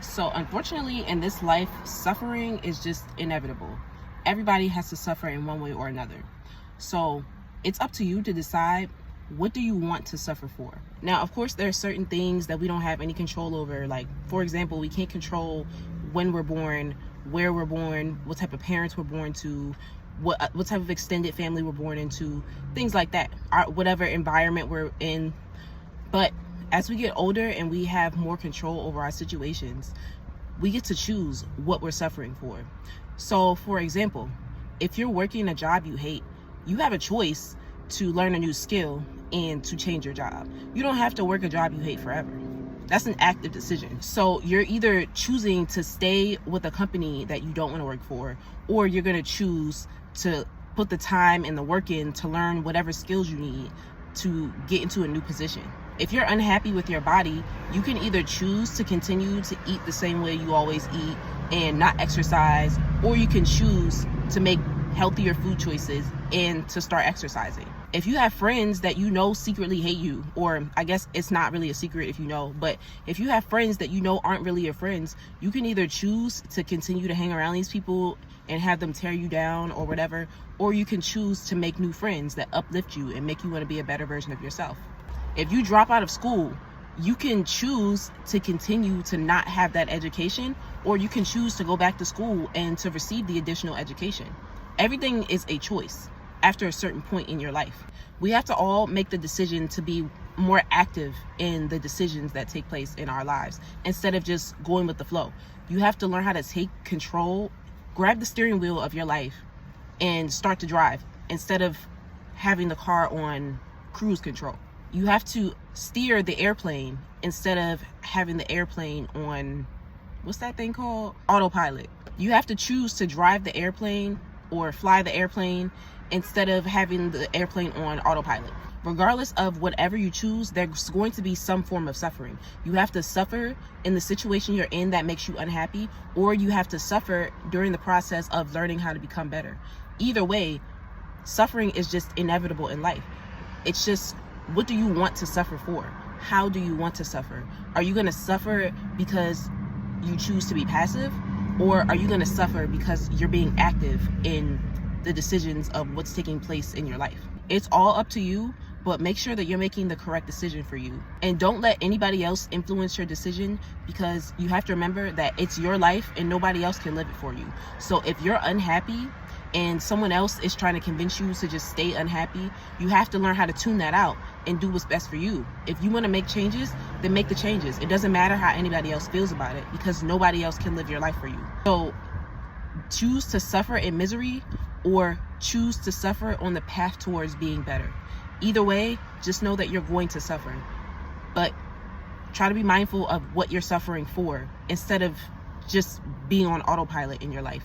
So unfortunately, in this life, suffering is just inevitable. Everybody has to suffer in one way or another. So it's up to you to decide, what do you want to suffer for? Now, of course, there are certain things that we don't have any control over. Like, for example, we can't control when we're born, where we're born, what type of parents we're born to, what type of extended family we're born into, things like that, whatever environment we're in. But as we get older and we have more control over our situations, we get to choose what we're suffering for. So, for example, if you're working a job you hate, you have a choice to learn a new skill and to change your job. You don't have to work a job you hate forever. That's an active decision. So you're either choosing to stay with a company that you don't want to work for, or you're going to choose to put the time and the work in to learn whatever skills you need to get into a new position. If you're unhappy with your body, you can either choose to continue to eat the same way you always eat and not exercise, or you can choose to make healthier food choices and to start exercising. If you have friends that you know secretly hate you, or I guess it's not really a secret if you know, but if you have friends that you know aren't really your friends, you can either choose to continue to hang around these people and have them tear you down or whatever, or you can choose to make new friends that uplift you and make you want to be a better version of yourself. If you drop out of school, you can choose to continue to not have that education, or you can choose to go back to school and to receive the additional education. Everything is a choice after a certain point in your life. We have to all make the decision to be more active in the decisions that take place in our lives instead of just going with the flow. You have to learn how to take control, grab the steering wheel of your life and start to drive instead of having the car on cruise control. You have to steer the airplane instead of having the airplane on, what's that thing called? Autopilot. You have to choose to drive the airplane or fly the airplane instead of having the airplane on autopilot. Regardless of whatever you choose, there's going to be some form of suffering. You have to suffer in the situation you're in that makes you unhappy, or you have to suffer during the process of learning how to become better. Either way, suffering is just inevitable in life. It's just, what do you want to suffer for? How do you want to suffer? Are you going to suffer because you choose to be passive? Or are you going to suffer because you're being active in the decisions of what's taking place in your life? It's all up to you, but make sure that you're making the correct decision for you. And don't let anybody else influence your decision, because you have to remember that it's your life and nobody else can live it for you. So if you're unhappy and someone else is trying to convince you to just stay unhappy, you have to learn how to tune that out and do what's best for you. If you want to make changes, then make the changes. It doesn't matter how anybody else feels about it, because nobody else can live your life for you. So choose to suffer in misery, or choose to suffer on the path towards being better. Either way, just know that you're going to suffer. But try to be mindful of what you're suffering for instead of just being on autopilot in your life.